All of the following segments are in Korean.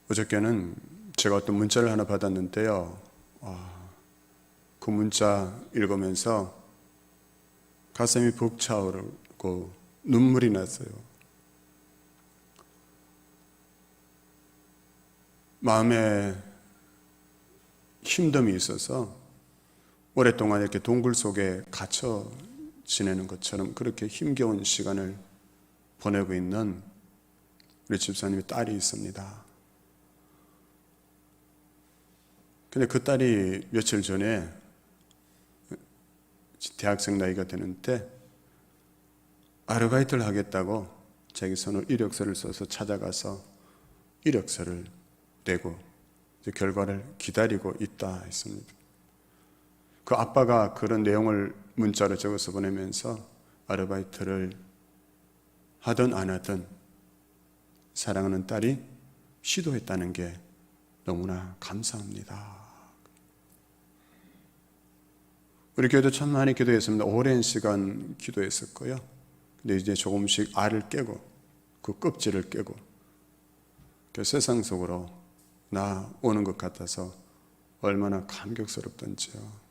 어저께는 제가 어떤 문자를 하나 받았는데요. 그 문자 읽으면서 가슴이 벅차오르고 눈물이 났어요. 마음에 힘듦이 있어서 오랫동안 이렇게 동굴 속에 갇혀 지내는 것처럼 그렇게 힘겨운 시간을 보내고 있는 우리 집사님의 딸이 있습니다. 근데 그 딸이 며칠 전에 대학생 나이가 되는 때 아르바이트를 하겠다고 자기 손으로 이력서를 써서 찾아가서 이력서를 내고 이제 결과를 기다리고 있다 했습니다. 그 아빠가 그런 내용을 문자로 적어서 보내면서 아르바이트를 하든 안 하든 사랑하는 딸이 시도했다는 게 너무나 감사합니다. 우리 교회도 참 많이 기도했습니다. 오랜 시간 기도했었고요. 근데 이제 조금씩 알을 깨고 그 껍질을 깨고 세상 속으로 나오는 것 같아서 얼마나 감격스럽던지요.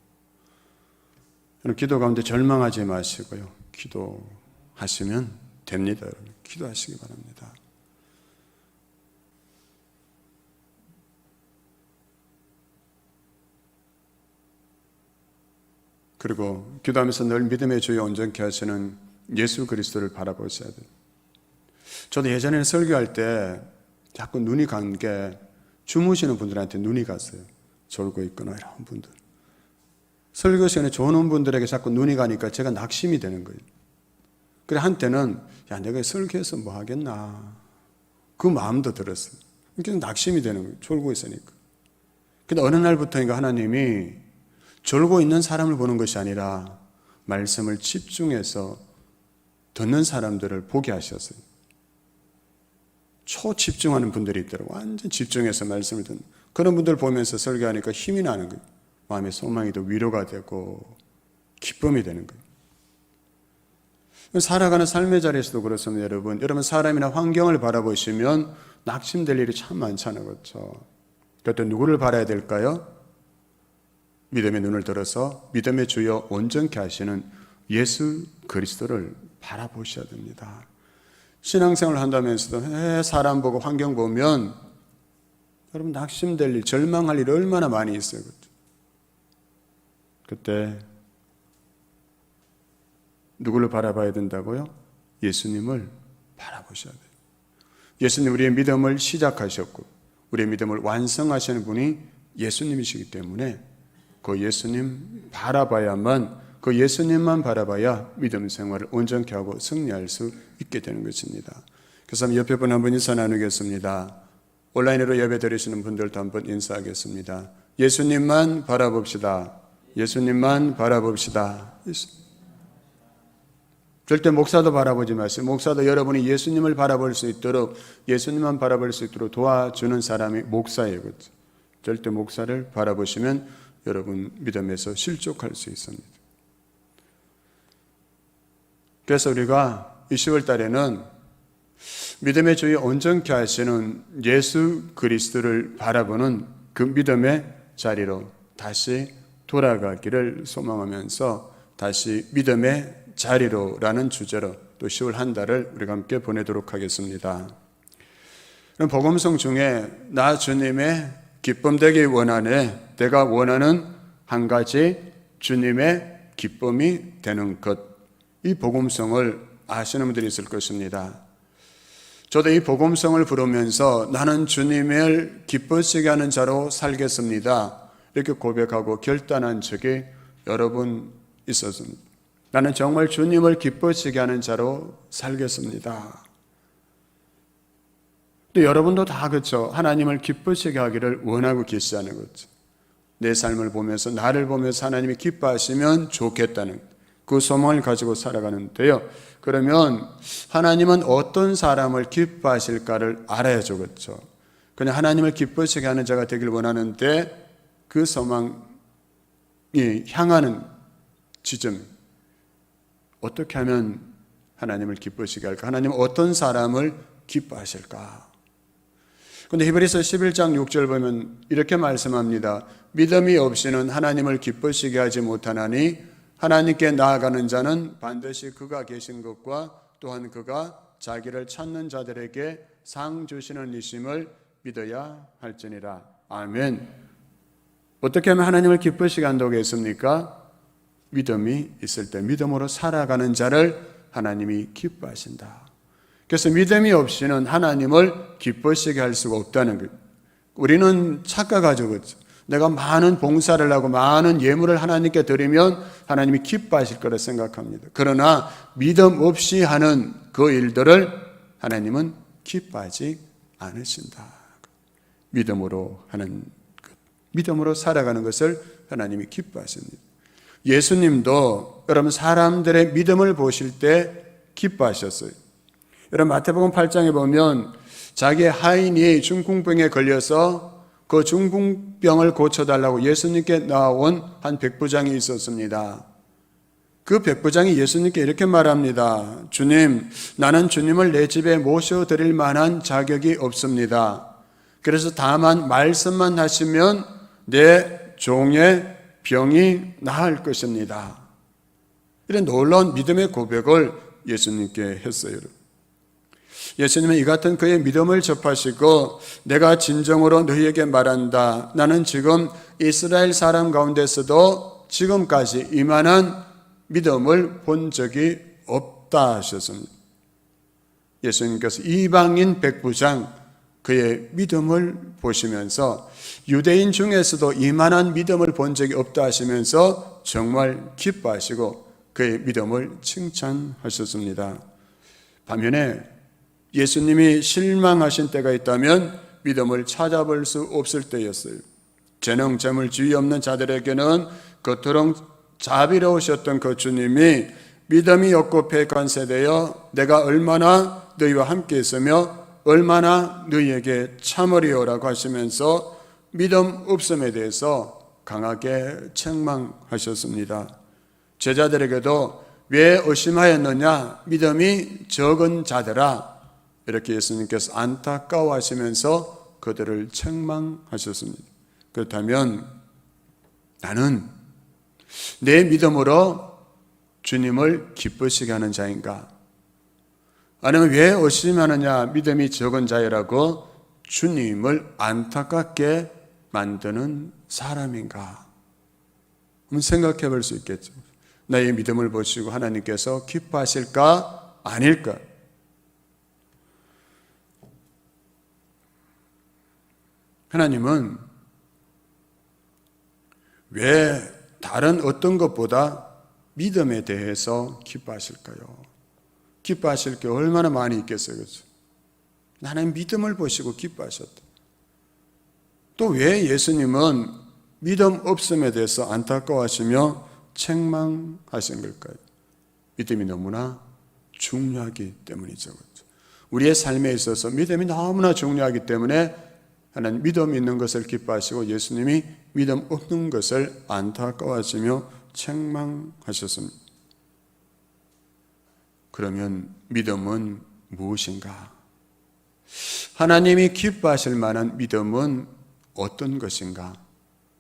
기도 가운데 절망하지 마시고요. 기도하시면 됩니다. 여러분. 기도하시기 바랍니다. 그리고 기도하면서 늘 믿음의 주여 온전케 하시는 예수 그리스도를 바라보셔야 돼요. 저도 예전에는 설교할 때 자꾸 눈이 간 게 주무시는 분들한테 눈이 갔어요. 졸고 있거나 이런 분들. 설교 시간에 좋은 분들에게 자꾸 눈이 가니까 제가 낙심이 되는 거예요. 그래 한때는 내가 설교해서 뭐 하겠나 그 마음도 들었어요. 그래서 낙심이 되는 거예요. 졸고 있으니까. 근데 어느 날부터인가 하나님이 졸고 있는 사람을 보는 것이 아니라 말씀을 집중해서 듣는 사람들을 보게 하셨어요. 초집중하는 분들이 있더라고요. 완전 집중해서 말씀을 듣는 그런 분들 보면서 설교하니까 힘이 나는 거예요. 마음의 소망이 더 위로가 되고 기쁨이 되는 거예요. 살아가는 삶의 자리에서도 그렇습니다. 여러분 사람이나 환경을 바라보시면 낙심될 일이 참 많잖아요. 그렇죠? 그때 누구를 바라야 될까요? 믿음의 눈을 들어서 믿음의 주여 온전케 하시는 예수 그리스도를 바라보셔야 됩니다. 신앙생활을 한다면서도 사람 보고 환경 보면 여러분 낙심될 일, 절망할 일이 얼마나 많이 있어요. 그때 누구를 바라봐야 된다고요? 예수님을 바라보셔야 돼요. 예수님 우리의 믿음을 시작하셨고 우리의 믿음을 완성하시는 분이 예수님이시기 때문에 그 예수님 바라봐야만 그 예수님만 바라봐야 믿음 생활을 온전케 하고 승리할 수 있게 되는 것입니다. 그래서 옆에 분 한 분 인사 나누겠습니다. 온라인으로 예배 드리시는 분들도 한번 인사하겠습니다. 예수님만 바라봅시다. 예수님만 바라봅시다. 절대 목사도 바라보지 마세요. 목사도 여러분이 예수님을 바라볼 수 있도록 예수님만 바라볼 수 있도록 도와주는 사람이 목사예요. 그렇죠? 절대 목사를 바라보시면 여러분 믿음에서 실족할 수 있습니다. 그래서 우리가 이 10월 달에는 믿음의 주여 온전케 하시는 예수 그리스도를 바라보는 그 믿음의 자리로 다시 돌아가기를 소망하면서 다시 믿음의 자리로라는 주제로 또 10월 한 달을 우리가 함께 보내도록 하겠습니다. 그럼 복음성 중에 나 주님의 기쁨 되기 원하네. 내가 원하는 한 가지 주님의 기쁨이 되는 것. 이 복음성을 아시는 분들이 있을 것입니다. 저도 이 복음성을 부르면서 나는 주님을 기쁘시게 하는 자로 살겠습니다. 이렇게 고백하고 결단한 적이 여러 분 있었습니다. 나는 정말 주님을 기쁘시게 하는 자로 살겠습니다. 또 여러분도 다 그렇죠. 하나님을 기쁘시게 하기를 원하고 계시다는 거죠. 내 삶을 보면서 나를 보면서 하나님이 기뻐하시면 좋겠다는 그 소망을 가지고 살아가는데요. 그러면 하나님은 어떤 사람을 기뻐하실까를 알아야죠. 그렇죠? 그냥 하나님을 기쁘시게 하는 자가 되길 원하는데 그 소망이 향하는 지점 어떻게 하면 하나님을 기쁘시게 할까? 하나님은 어떤 사람을 기뻐하실까? 근데 히브리서 11장 6절 보면 이렇게 말씀합니다. 믿음이 없이는 하나님을 기쁘시게 하지 못하나니 하나님께 나아가는 자는 반드시 그가 계신 것과 또한 그가 자기를 찾는 자들에게 상 주시는 이심을 믿어야 할지니라. 아멘. 어떻게 하면 하나님을 기쁘시게 한다고 했습니까? 믿음이 있을 때, 믿음으로 살아가는 자를 하나님이 기뻐하신다. 그래서 믿음이 없이는 하나님을 기쁘시게 할 수가 없다는 거예요. 우리는 착각하죠. 내가 많은 봉사를 하고 많은 예물을 하나님께 드리면 하나님이 기뻐하실 거라 생각합니다. 그러나 믿음 없이 하는 그 일들을 하나님은 기뻐하지 않으신다. 믿음으로 하는 것, 믿음으로 살아가는 것을 하나님이 기뻐하십니다. 예수님도 여러분 사람들의 믿음을 보실 때 기뻐하셨어요. 여러분 마태복음 8장에 보면 자기의 하인이 중풍병에 걸려서 그 중풍병을 고쳐달라고 예수님께 나온 한 백부장이 있었습니다. 그 백부장이 예수님께 이렇게 말합니다. 주님, 나는 주님을 내 집에 모셔드릴 만한 자격이 없습니다. 그래서 다만 말씀만 하시면 내 종의 병이 나을 것입니다. 이런 놀라운 믿음의 고백을 예수님께 했어요. 예수님은 이 같은 그의 믿음을 접하시고 내가 진정으로 너희에게 말한다. 나는 지금 이스라엘 사람 가운데서도 지금까지 이만한 믿음을 본 적이 없다 하셨습니다. 예수님께서 이방인 백부장 그의 믿음을 보시면서 유대인 중에서도 이만한 믿음을 본 적이 없다 하시면서 정말 기뻐하시고 그의 믿음을 칭찬하셨습니다. 반면에 예수님이 실망하신 때가 있다면 믿음을 찾아볼 수 없을 때였어요. 재능, 재물, 지위 없는 자들에게는 그토록 자비로우셨던 그 주님이 믿음이 없고 패역한 세대여 내가 얼마나 너희와 함께 있으며 얼마나 너희에게 참으리오라고 하시면서 믿음 없음에 대해서 강하게 책망하셨습니다. 제자들에게도 왜 의심하였느냐? 믿음이 적은 자들아, 이렇게 예수님께서 안타까워하시면서 그들을 책망하셨습니다. 그렇다면 나는 내 믿음으로 주님을 기쁘시게 하는 자인가? 아니면 왜 의심하느냐? 믿음이 적은 자이라고 주님을 안타깝게 만드는 사람인가? 한번 생각해 볼 수 있겠죠. 나의 믿음을 보시고 하나님께서 기뻐하실까? 아닐까? 하나님은 왜 다른 어떤 것보다 믿음에 대해서 기뻐하실까요? 기뻐하실 게 얼마나 많이 있겠어요. 그렇죠? 나는 믿음을 보시고 기뻐하셨다. 또 왜 예수님은 믿음 없음에 대해서 안타까워하시며 책망하신 걸까요? 믿음이 너무나 중요하기 때문이죠. 그렇죠? 우리의 삶에 있어서 믿음이 너무나 중요하기 때문에 하나님 믿음 있는 것을 기뻐하시고 예수님이 믿음 없는 것을 안타까워하시며 책망하셨습니다. 그러면 믿음은 무엇인가? 하나님이 기뻐하실 만한 믿음은 어떤 것인가?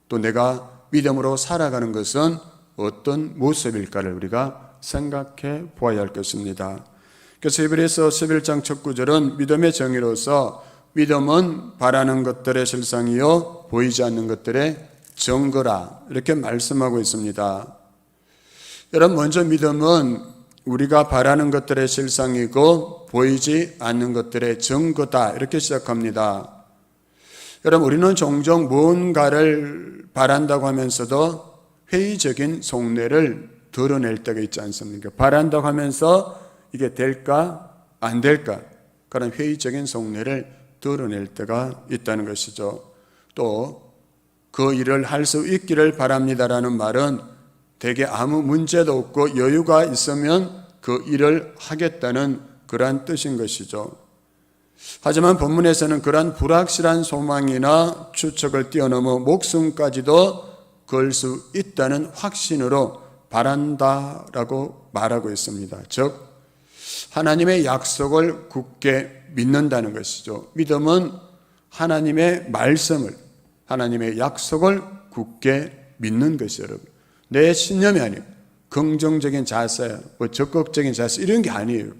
또 내가 믿음으로 살아가는 것은 어떤 모습일까를 우리가 생각해 보아야 할 것입니다. 그래서 히브리서 11장 첫 구절은 믿음의 정의로서 믿음은 바라는 것들의 실상이요 보이지 않는 것들의 증거라 이렇게 말씀하고 있습니다. 여러분 먼저 믿음은 우리가 바라는 것들의 실상이고 보이지 않는 것들의 증거다 이렇게 시작합니다. 여러분 우리는 종종 무언가를 바란다고 하면서도 회의적인 속내를 드러낼 때가 있지 않습니까? 바란다고 하면서 이게 될까 안 될까 그런 회의적인 속내를 드러낼 때가 있다는 것이죠. 또 그 일을 할 수 있기를 바랍니다라는 말은 대개 아무 문제도 없고 여유가 있으면 그 일을 하겠다는 그러한 뜻인 것이죠. 하지만 본문에서는 그러한 불확실한 소망이나 추측을 뛰어넘어 목숨까지도 걸 수 있다는 확신으로 바란다라고 말하고 있습니다. 즉 하나님의 약속을 굳게 믿는다는 것이죠. 믿음은 하나님의 말씀을, 하나님의 약속을 굳게 믿는 것이 여러분. 내 신념이 아니에요. 긍정적인 자세, 적극적인 자세 이런 게 아니에요.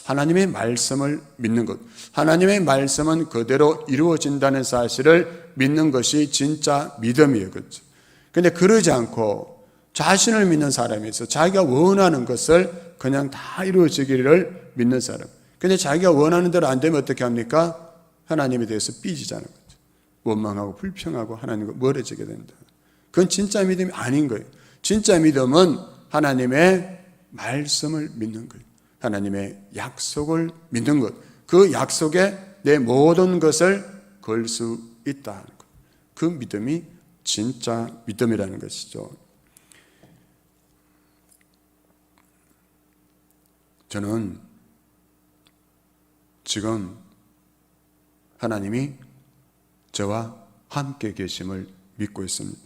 하나님의 말씀을 믿는 것. 하나님의 말씀은 그대로 이루어진다는 사실을 믿는 것이 진짜 믿음이에요. 그렇죠? 근데 그러지 않고 자신을 믿는 사람이 있어. 자기가 원하는 것을 그냥 다 이루어지기를 믿는 사람. 근데 자기가 원하는 대로 안 되면 어떻게 합니까? 하나님에 대해서 삐지자는 거죠. 원망하고 불평하고 하나님과 멀어지게 된다. 그건 진짜 믿음이 아닌 거예요. 진짜 믿음은 하나님의 말씀을 믿는 거예요. 하나님의 약속을 믿는 것. 그 약속에 내 모든 것을 걸 수 있다는 것. 그 믿음이 진짜 믿음이라는 것이죠. 저는 지금 하나님이 저와 함께 계심을 믿고 있습니다.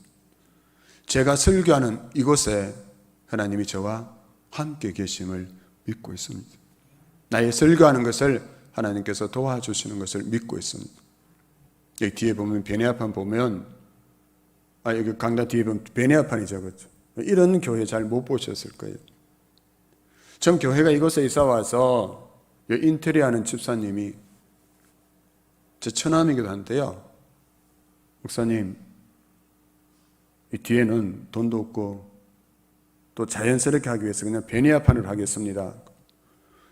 제가 설교하는 이곳에 하나님이 저와 함께 계심을 믿고 있습니다. 나의 설교하는 것을 하나님께서 도와주시는 것을 믿고 있습니다. 여기 뒤에 보면 베네아판 보면 여기 강단 뒤에 보면 베네아판이 적었죠. 이런 교회 잘 못 보셨을 거예요. 전 교회가 이곳에 이사 와서 인테리어 하는 집사님이 제 처남이기도 한데요. 목사님, 이 뒤에는 돈도 없고 또 자연스럽게 하기 위해서 그냥 베니아판을 하겠습니다.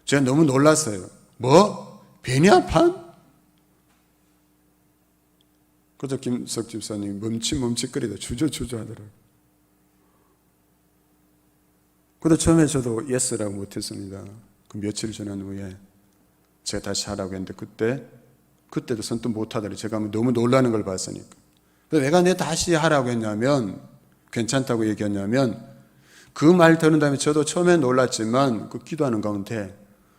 제가 너무 놀랐어요. 뭐? 베니아판? 그저 김석 집사님이 멈칫멈칫거리다 주저주저 하더라고요. 그래도 처음에 저도 예스라고 못했습니다. 그 며칠 지난 후에 제가 다시 하라고 했는데 그때도 선뜻 못하더라고요. 제가 너무 놀라는 걸 봤으니까. 내가 다시 하라고 했냐면, 괜찮다고 얘기했냐면, 그 말 들은 다음에 저도 처음에 놀랐지만 그 기도하는 가운데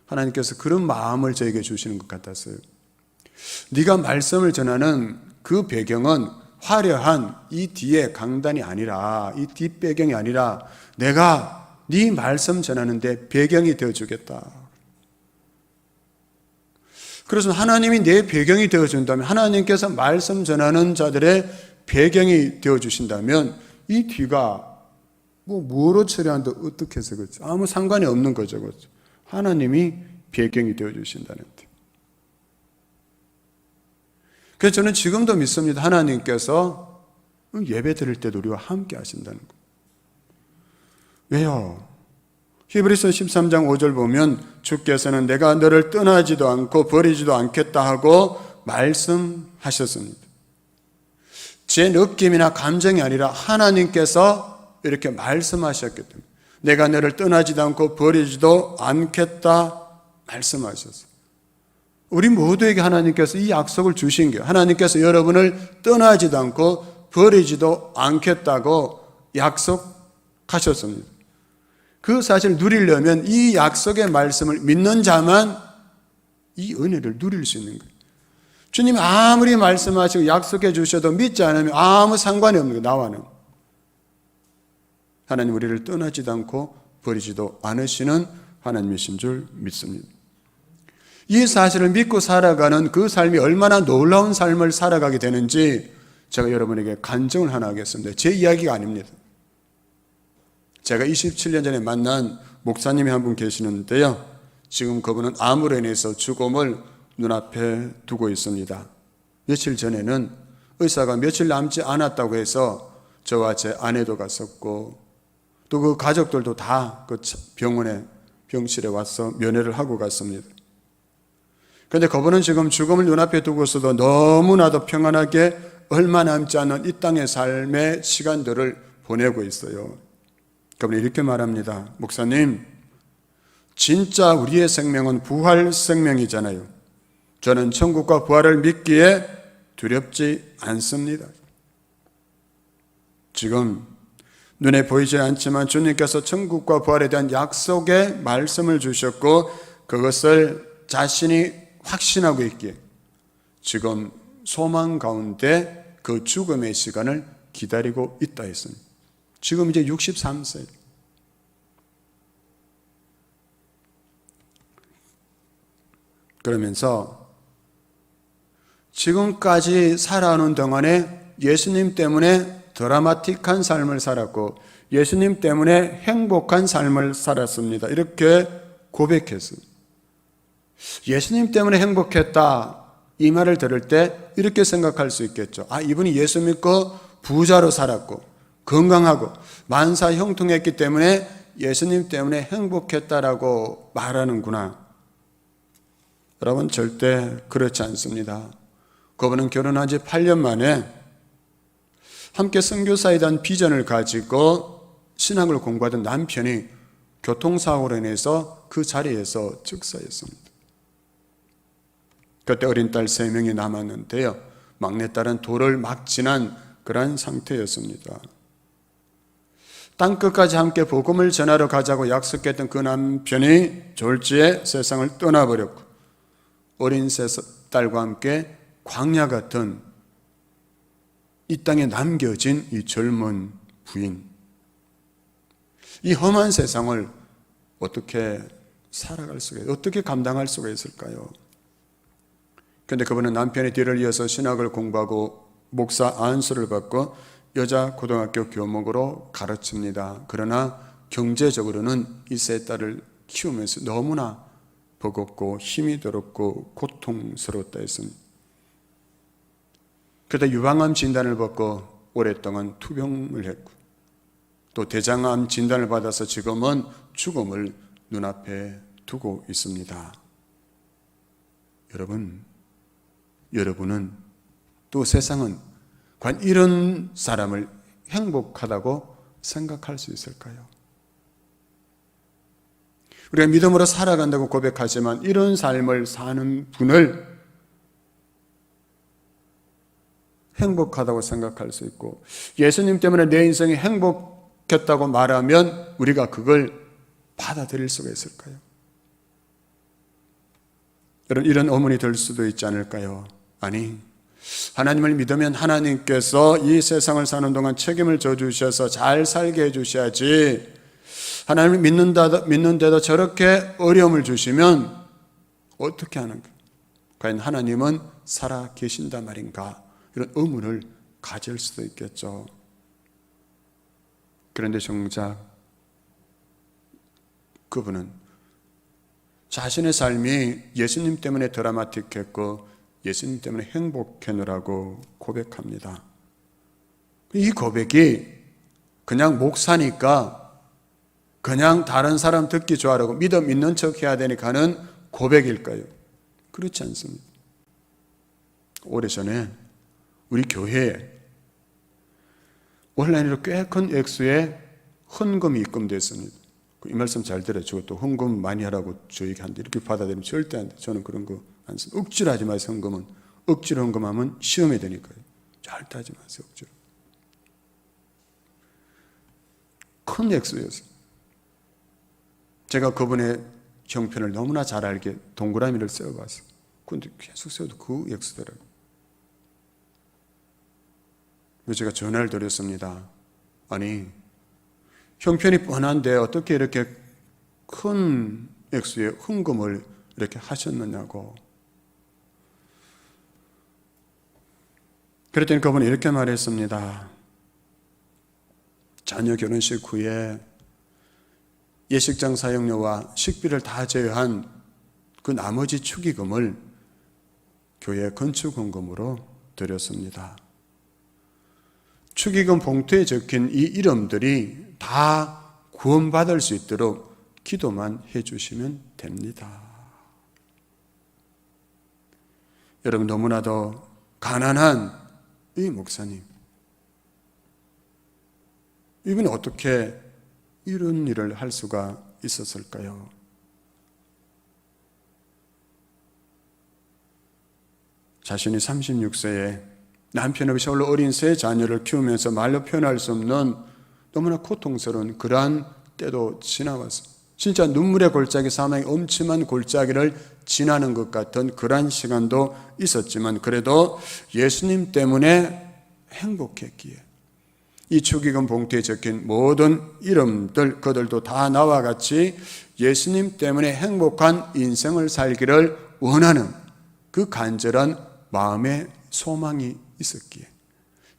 하나님께서 그런 마음을 저에게 주시는 것 같았어요. 네가 말씀을 전하는 그 배경은 화려한 이 뒤에 강단이 아니라, 이 뒷배경이 아니라 내가 네 말씀 전하는데 배경이 되어주겠다. 그래서 하나님이 내 배경이 되어준다면, 하나님께서 말씀 전하는 자들의 배경이 되어주신다면 이 뒤가 뭐로 처리한다 어떻게 해서 그렇죠? 아무 상관이 없는 거죠. 그렇죠? 하나님이 배경이 되어주신다는 데. 그래서 저는 지금도 믿습니다. 하나님께서 예배 드릴 때도 우리와 함께 하신다는 거. 왜요? 히브리서 13장 5절 보면 주께서는 내가 너를 떠나지도 않고 버리지도 않겠다 하고 말씀하셨습니다. 제 느낌이나 감정이 아니라 하나님께서 이렇게 말씀하셨기 때문에 내가 너를 떠나지도 않고 버리지도 않겠다 말씀하셨어요. 우리 모두에게 하나님께서 이 약속을 주신 거예요. 하나님께서 여러분을 떠나지도 않고 버리지도 않겠다고 약속하셨습니다. 그 사실을 누리려면 이 약속의 말씀을 믿는 자만 이 은혜를 누릴 수 있는 거예요. 주님이 아무리 말씀하시고 약속해 주셔도 믿지 않으면 아무 상관이 없는 거예요. 나와는. 하나님 우리를 떠나지도 않고 버리지도 않으시는 하나님이신 줄 믿습니다. 이 사실을 믿고 살아가는 그 삶이 얼마나 놀라운 삶을 살아가게 되는지 제가 여러분에게 간증을 하나 하겠습니다. 제 이야기가 아닙니다. 제가 27년 전에 만난 목사님이 한 분 계시는데요. 지금 그분은 암으로 인해서 죽음을 눈앞에 두고 있습니다. 며칠 전에는 의사가 며칠 남지 않았다고 해서 저와 제 아내도 갔었고 또 그 가족들도 다 그 병원에 병실에 와서 면회를 하고 갔습니다. 그런데 그분은 지금 죽음을 눈앞에 두고서도 너무나도 평안하게 얼마 남지 않은 이 땅의 삶의 시간들을 보내고 있어요. 그분이 이렇게 말합니다. 목사님, 진짜 우리의 생명은 부활 생명이잖아요. 저는 천국과 부활을 믿기에 두렵지 않습니다. 지금 눈에 보이지 않지만 주님께서 천국과 부활에 대한 약속의 말씀을 주셨고 그것을 자신이 확신하고 있기에 지금 소망 가운데 그 죽음의 시간을 기다리고 있다 했습니다. 지금 이제 63세. 그러면서 지금까지 살아오는 동안에 예수님 때문에 드라마틱한 삶을 살았고 예수님 때문에 행복한 삶을 살았습니다. 이렇게 고백했어요. 예수님 때문에 행복했다, 이 말을 들을 때 이렇게 생각할 수 있겠죠. 아, 이분이 예수 믿고 부자로 살았고 건강하고 만사 형통했기 때문에 예수님 때문에 행복했다라고 말하는구나. 여러분, 절대 그렇지 않습니다. 그분은 결혼한 지 8년 만에 함께 선교사에 대한 비전을 가지고 신학을 공부하던 남편이 교통사고로 인해서 그 자리에서 즉사했습니다. 그때 어린 딸 3명이 남았는데요, 막내딸은 돌을 막 지난 그런 상태였습니다. 땅끝까지 함께 복음을 전하러 가자고 약속했던 그 남편이 졸지에 세상을 떠나버렸고 어린 딸과 함께 광야 같은 이 땅에 남겨진 이 젊은 부인, 이 험한 세상을 어떻게 살아갈 수가 있어요? 어떻게 감당할 수가 있을까요? 그런데 그분은 남편의 뒤를 이어서 신학을 공부하고 목사 안수를 받고 여자 고등학교 교목으로 가르칩니다. 그러나 경제적으로는 이 세 딸을 키우면서 너무나 버겁고 힘이 들었고 고통스러웠다 했습니다. 그러다 유방암 진단을 받고 오랫동안 투병을 했고 또 대장암 진단을 받아서 지금은 죽음을 눈앞에 두고 있습니다. 여러분은 또 세상은 과연 이런 사람을 행복하다고 생각할 수 있을까요? 우리가 믿음으로 살아간다고 고백하지만 이런 삶을 사는 분을 행복하다고 생각할 수 있고 예수님 때문에 내 인생이 행복했다고 말하면 우리가 그걸 받아들일 수가 있을까요? 여러분, 이런 어머니 될 수도 있지 않을까요? 아니, 하나님을 믿으면 하나님께서 이 세상을 사는 동안 책임을 져주셔서 잘 살게 해주셔야지, 하나님을 믿는데도 저렇게 어려움을 주시면 어떻게 하는 거예요? 과연 하나님은 살아 계신단 말인가? 이런 의문을 가질 수도 있겠죠. 그런데 정작 그분은 자신의 삶이 예수님 때문에 드라마틱했고 예수님 때문에 행복했느라고 고백합니다. 이 고백이 그냥 목사니까 그냥 다른 사람 듣기 좋아하라고 믿음 있는 척 해야 되니까 하는 고백일까요? 그렇지 않습니다. 오래전에 우리 교회에 온라인으로 꽤 큰 액수의 헌금이 입금됐습니다. 이 말씀 잘 들어요. 저것도 헌금 많이 하라고 저에게 한데 이렇게 받아들이면 절대 안 돼. 저는 그런 거 안 씁니다. 억지로 하지 마세요. 헌금은. 억지로 헌금하면 시험이 되니까요. 절대 하지 마세요. 억지로. 큰 액수였어요. 제가 그분의 형편을 너무나 잘 알게 동그라미를 세워봤어요. 그런데 계속 세워도 그 액수더라고요. 그래서 제가 전화를 드렸습니다. 아니, 형편이 뻔한데 어떻게 이렇게 큰 액수의 헌금을 이렇게 하셨느냐고. 그랬더니 그분이 이렇게 말했습니다. 자녀 결혼식 후에 예식장 사용료와 식비를 다 제외한 그 나머지 축의금을 교회 건축헌금으로 드렸습니다. 축의금 봉투에 적힌 이 이름들이 다 구원받을 수 있도록 기도만 해주시면 됩니다. 여러분, 너무나도 가난한 이 목사님, 이분이 어떻게 이런 일을 할 수가 있었을까요? 자신이 36세에 남편 없이 홀로 어린 세 자녀를 키우면서 말로 표현할 수 없는 너무나 고통스러운 그러한 때도 지나왔습니다. 진짜 눈물의 골짜기, 사망의 엄침한 골짜기를 지나는 것 같은 그러한 시간도 있었지만 그래도 예수님 때문에 행복했기에 이 축의금 봉투에 적힌 모든 이름들, 그들도 다 나와 같이 예수님 때문에 행복한 인생을 살기를 원하는 그 간절한 마음에 소망이 있었기에,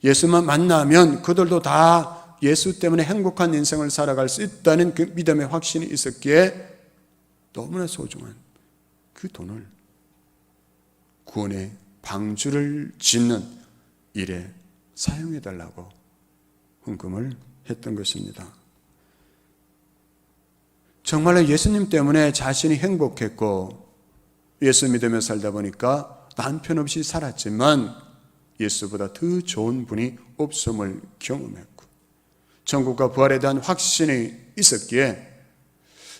예수만 만나면 그들도 다 예수 때문에 행복한 인생을 살아갈 수 있다는 그 믿음의 확신이 있었기에 너무나 소중한 그 돈을 구원의 방주를 짓는 일에 사용해달라고 헌금을 했던 것입니다. 정말로 예수님 때문에 자신이 행복했고 예수 믿으며 살다 보니까 남편 없이 살았지만 예수보다 더 좋은 분이 없음을 경험했고 천국과 부활에 대한 확신이 있었기에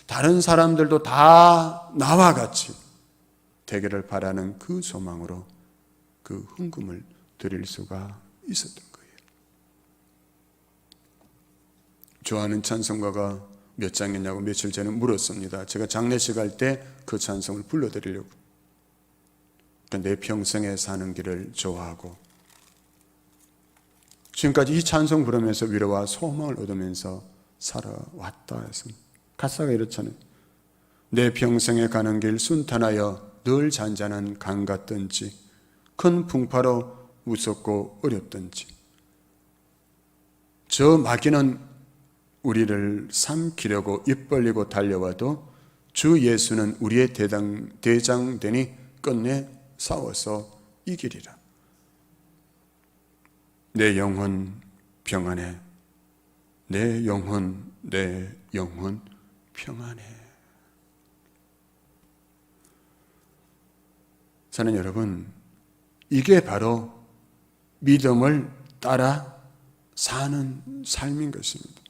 다른 사람들도 다 나와 같이 되기를 바라는 그 소망으로 그 헌금을 드릴 수가 있었던 거예요. 좋아하는 찬송가가 몇 장이냐고 며칠 전에 물었습니다. 제가 장례식 할 때 그 찬송을 불러드리려고. 내 평생에 사는 길을 좋아하고 지금까지 이 찬송 부르면서 위로와 소망을 얻으면서 살아왔다 해서 가사가 이렇잖아요. 내 평생에 가는 길 순탄하여 늘 잔잔한 강 같든지 큰 풍파로 무섭고 어렵든지 저 마귀는 우리를 삼키려고 입 벌리고 달려와도 주 예수는 우리의 대장되니 끝내 싸워서 이기리라. 내 영혼 평안해. 내 영혼 평안해. 저는 여러분, 이게 바로 믿음을 따라 사는 삶인 것입니다.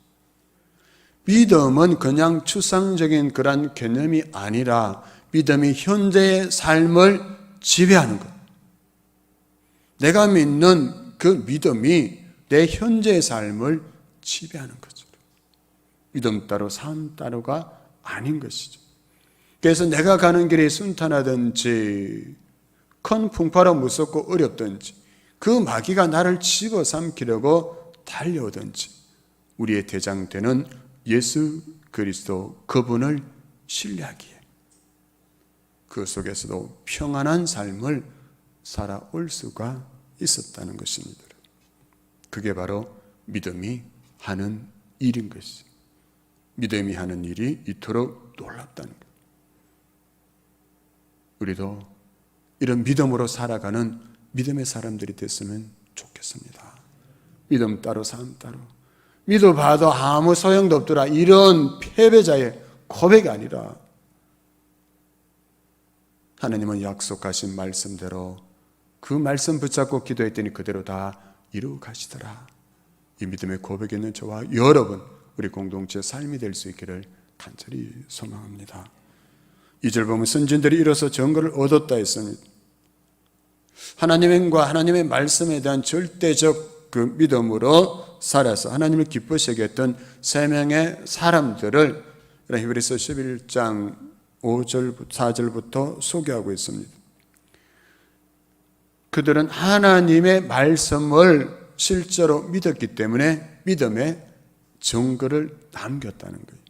믿음은 그냥 추상적인 그런 개념이 아니라 믿음이 현재의 삶을 지배하는 것. 내가 믿는 그 믿음이 내 현재의 삶을 지배하는 거죠. 믿음 따로 삶 따로가 아닌 것이죠. 그래서 내가 가는 길이 순탄하든지 큰 풍파로 무섭고 어렵든지 그 마귀가 나를 집어삼키려고 달려오든지 우리의 대장 되는 예수 그리스도 그분을 신뢰하기에 그 속에서도 평안한 삶을 살아올 수가 있었다는 것입니다. 그게 바로 믿음이 하는 일인 것이죠. 믿음이 하는 일이 이토록 놀랍다는 것. 우리도 이런 믿음으로 살아가는 믿음의 사람들이 됐으면 좋겠습니다. 믿음 따로 삶 따로 믿어봐도 아무 소용도 없더라 이런 패배자의 고백이 아니라 하나님은 약속하신 말씀대로 그 말씀 붙잡고 기도했더니 그대로 다 이루어 가시더라. 이 믿음의 고백이 있는 저와 여러분 우리 공동체의 삶이 될 수 있기를 간절히 소망합니다. 2절 보면 선진들이 일어서 증거를 얻었다 했습니다. 하나님과 하나님의 말씀에 대한 절대적 그 믿음으로 살아서 하나님을 기쁘시게 했던 세 명의 사람들을 히브리서 11장 5절, 4절부터 소개하고 있습니다. 그들은 하나님의 말씀을 실제로 믿었기 때문에 믿음의 증거를 남겼다는 거예요.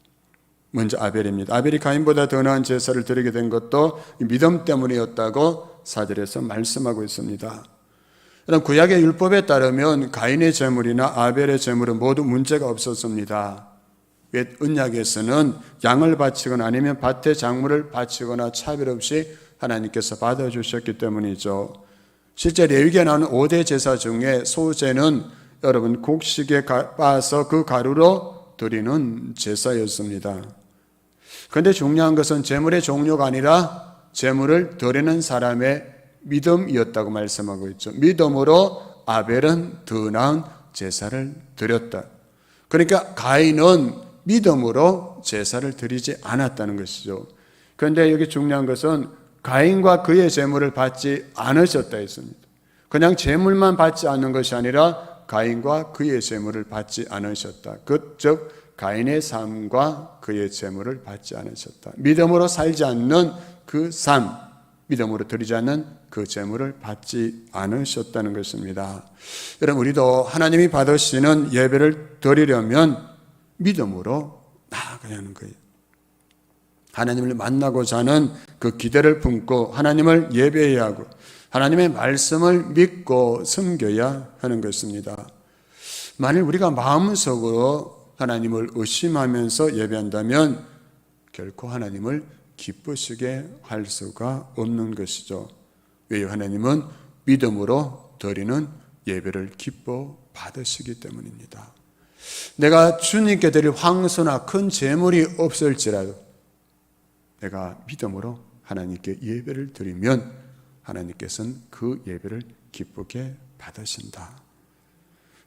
먼저 아벨입니다. 아벨이 가인보다 더 나은 제사를 드리게 된 것도 믿음 때문이었다고 4절에서 말씀하고 있습니다. 구약의 율법에 따르면 가인의 제물이나 아벨의 제물은 모두 문제가 없었습니다. 왜 언약에서는 양을 바치거나 아니면 밭의 작물을 바치거나 차별 없이 하나님께서 받아주셨기 때문이죠. 실제 레위기에 나오는 5대 제사 중에 소제는 여러분 곡식에 빻아서 그 가루로 드리는 제사였습니다. 그런데 중요한 것은 제물의 종류가 아니라 제물을 드리는 사람의 믿음이었다고 말씀하고 있죠. 믿음으로 아벨은 더 나은 제사를 드렸다. 그러니까 가인은 믿음으로 제사를 드리지 않았다는 것이죠. 그런데 여기 중요한 것은 가인과 그의 제물을 받지 않으셨다 했습니다. 그냥 제물만 받지 않는 것이 아니라 가인과 그의 제물을 받지 않으셨다. 즉 가인의 삶과 그의 제물을 받지 않으셨다. 믿음으로 살지 않는 그 삶, 믿음으로 드리지 않는 그 제물을 받지 않으셨다는 것입니다. 여러분 우리도 하나님이 받으시는 예배를 드리려면 믿음으로 나아가야 하는 거예요. 하나님을 만나고자 하는 그 기대를 품고 하나님을 예배해야 하고 하나님의 말씀을 믿고 섬겨야 하는 것입니다. 만일 우리가 마음속으로 하나님을 의심하면서 예배한다면 결코 하나님을 기쁘시게 할 수가 없는 것이죠. 왜요? 하나님은 믿음으로 드리는 예배를 기뻐 받으시기 때문입니다. 내가 주님께 드릴 황소나 큰 제물이 없을지라도 내가 믿음으로 하나님께 예배를 드리면 하나님께서는 그 예배를 기쁘게 받으신다.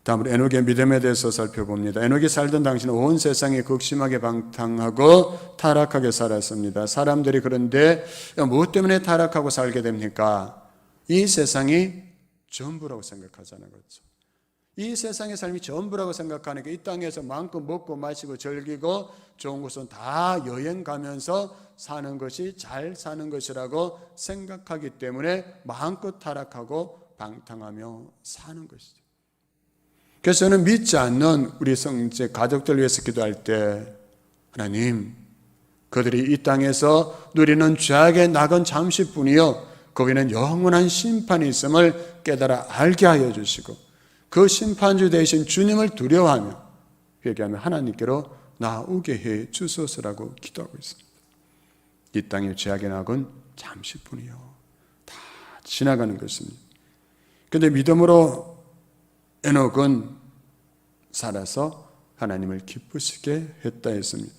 다음으로 에녹의 믿음에 대해서 살펴봅니다. 에녹이 살던 당시는 온 세상이 극심하게 방탕하고 타락하게 살았습니다. 사람들이 그런데 무엇 때문에 타락하고 살게 됩니까? 이 세상이 전부라고 생각하자는 거죠. 이 세상의 삶이 전부라고 생각하니까 이 땅에서 마음껏 먹고 마시고 즐기고 좋은 곳은 다 여행 가면서 사는 것이 잘 사는 것이라고 생각하기 때문에 마음껏 타락하고 방탕하며 사는 것이죠. 그래서 저는 믿지 않는 우리 성제 가족들 위해서 기도할 때 하나님, 그들이 이 땅에서 누리는 죄악의 낙은 잠시뿐이요 거기는 영원한 심판이 있음을 깨달아 알게 하여 주시고 그 심판주 되신 주님을 두려워하며 회개하며 하나님께로 나오게 해 주소서라고 기도하고 있습니다. 이 땅의 죄악의 낙은 잠시뿐이요 다 지나가는 것입니다. 그런데 믿음으로 에녹은 살아서 하나님을 기쁘시게 했다 했습니다.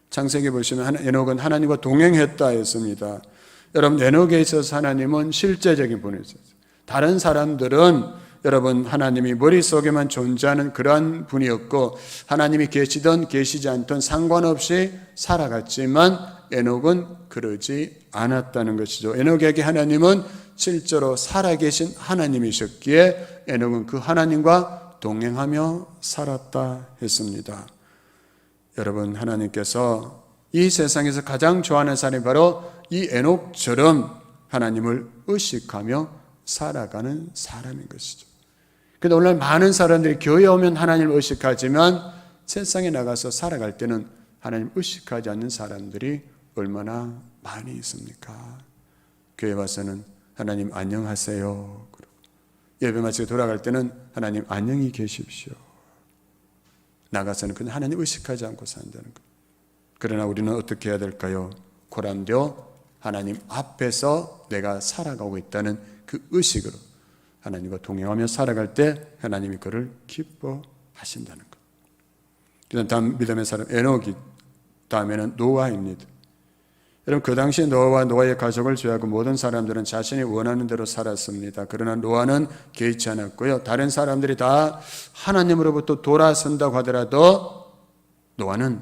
창세기 보시면 에녹은 하나님과 동행했다 했습니다. 여러분, 에녹에 있어서 하나님은 실제적인 분이었어요. 다른 사람들은 여러분 하나님이 머릿속에만 존재하는 그러한 분이었고 하나님이 계시든 계시지 않든 상관없이 살아갔지만 에녹은 그러지 않았다는 것이죠. 에녹에게 하나님은 실제로 살아계신 하나님이셨기에 에녹은 그 하나님과 동행하며 살았다 했습니다. 여러분, 하나님께서 이 세상에서 가장 좋아하는 사람이 바로 이 에녹처럼 하나님을 의식하며 살아가는 사람인 것이죠. 그런데 오늘 많은 사람들이 교회에 오면 하나님을 의식하지만 세상에 나가서 살아갈 때는 하나님을 의식하지 않는 사람들이 얼마나 많이 있습니까? 교회 와서는 하나님 안녕하세요. 예배 마치고 돌아갈 때는 하나님 안녕히 계십시오. 나가서는 그냥 하나님 의식하지 않고 산다는 것. 그러나 우리는 어떻게 해야 될까요? 고람되어 하나님 앞에서 내가 살아가고 있다는 그 의식으로 하나님과 동행하며 살아갈 때 하나님이 그를 기뻐하신다는 것. 그다음 다음 믿음의 사람 에녹이 다음에는 노아입니다. 여러분, 그 당시 노아와 노아의 가족을 제외하고 모든 사람들은 자신이 원하는 대로 살았습니다. 그러나 노아는 개의치 않았고요. 다른 사람들이 다 하나님으로부터 돌아선다고 하더라도 노아는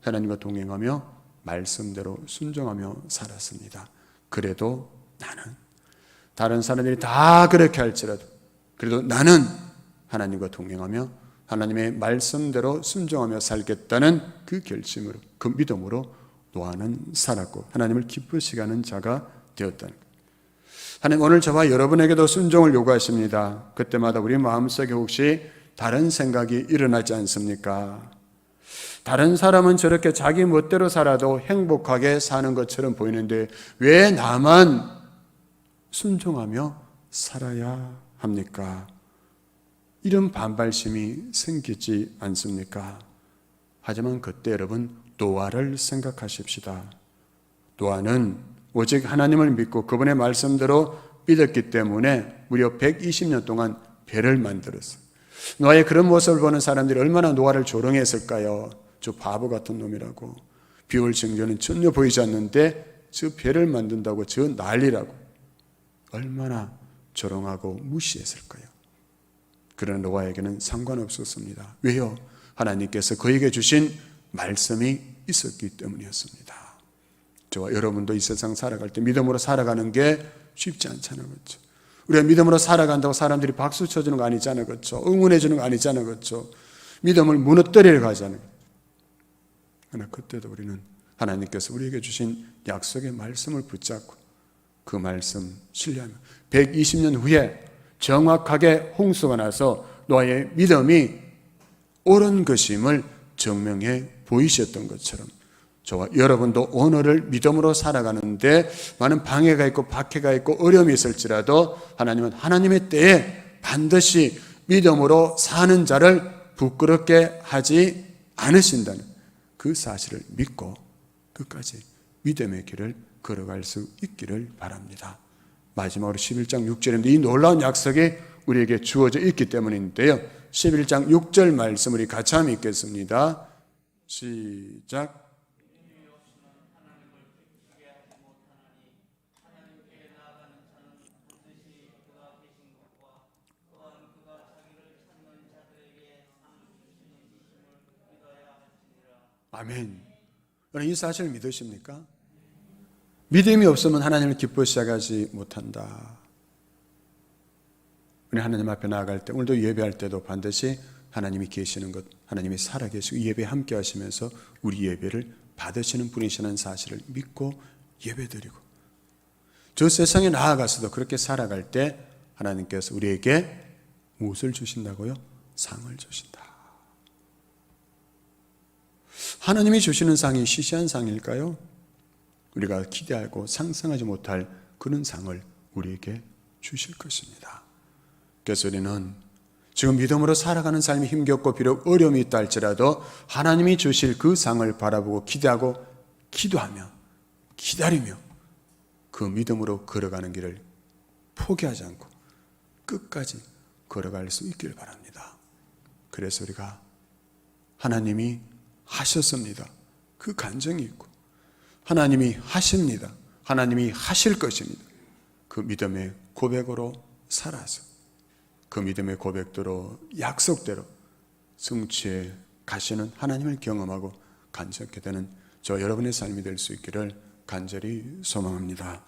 하나님과 동행하며 말씀대로 순종하며 살았습니다. 그래도 나는, 다른 사람들이 다 그렇게 할지라도 그래도 나는 하나님과 동행하며 하나님의 말씀대로 순종하며 살겠다는 그 결심으로, 그 믿음으로 노아는 살았고 하나님을 기쁘시게 하는 자가 되었다는 것. 하나님 오늘 저와 여러분에게도 순종을 요구하십니다. 그때마다 우리 마음속에 혹시 다른 생각이 일어나지 않습니까? 다른 사람은 저렇게 자기 멋대로 살아도 행복하게 사는 것처럼 보이는데 왜 나만 순종하며 살아야 합니까? 이런 반발심이 생기지 않습니까? 하지만 그때 여러분 노아를 생각하십시다. 노아는 오직 하나님을 믿고 그분의 말씀대로 믿었기 때문에 무려 120년 동안 배를 만들었어요. 노아의 그런 모습을 보는 사람들이 얼마나 노아를 조롱했을까요? 저 바보 같은 놈이라고, 비올 증거는 전혀 보이지 않는데 저 배를 만든다고 저 난리라고 얼마나 조롱하고 무시했을까요? 그러나 노아에게는 상관없었습니다. 왜요? 하나님께서 그에게 주신 말씀이 있었기 때문이었습니다. 저와 여러분도 이 세상 살아갈 때 믿음으로 살아가는 게 쉽지 않잖아요. 그렇죠? 우리가 믿음으로 살아간다고 사람들이 박수 쳐주는 거 아니잖아요. 그렇죠? 응원해 주는 거 아니잖아요. 그렇죠? 믿음을 무너뜨리려 가잖아요. 그러나 그때도 우리는 하나님께서 우리에게 주신 약속의 말씀을 붙잡고 그 말씀 신뢰하며 120년 후에 정확하게 홍수가 나서 노아의 믿음이 옳은 것임을 증명해 보이셨던 것처럼 저와 여러분도 오늘을 믿음으로 살아가는데 많은 방해가 있고 박해가 있고 어려움이 있을지라도 하나님은 하나님의 때에 반드시 믿음으로 사는 자를 부끄럽게 하지 않으신다는 그 사실을 믿고 끝까지 믿음의 길을 걸어갈 수 있기를 바랍니다. 마지막으로 11장 6절입니다. 이 놀라운 약속이 우리에게 주어져 있기 때문인데요. 11장 6절 말씀 우리 같이 한번 읽겠습니다. 시작. 아멘. 여러분 이 사실을 믿으십니까? 믿음이 없으면 하나님을 기뻐 시작하지 못한다. 우리 하나님 앞에 나아갈 때 오늘도 예배할 때도 반드시 하나님이 계시는 것, 하나님이 살아계시고 예배에 함께 하시면서 우리 예배를 받으시는 분이시라는 사실을 믿고 예배드리고 저 세상에 나아가서도 그렇게 살아갈 때 하나님께서 우리에게 무엇을 주신다고요? 상을 주신다. 하나님이 주시는 상이 시시한 상일까요? 우리가 기대하고 상상하지 못할 그런 상을 우리에게 주실 것입니다. 그래서 우리는 지금 믿음으로 살아가는 삶이 힘겹고 비록 어려움이 있다 할지라도 하나님이 주실 그 상을 바라보고 기대하고 기도하며 기다리며 그 믿음으로 걸어가는 길을 포기하지 않고 끝까지 걸어갈 수 있기를 바랍니다. 그래서 우리가 하나님이 하셨습니다. 그 간증이 있고 하나님이 하십니다. 하나님이 하실 것입니다. 그 믿음의 고백으로 살아서 그 믿음의 고백대로 약속대로 성취해 가시는 하나님을 경험하고 간증하게 되는 저 여러분의 삶이 될 수 있기를 간절히 소망합니다.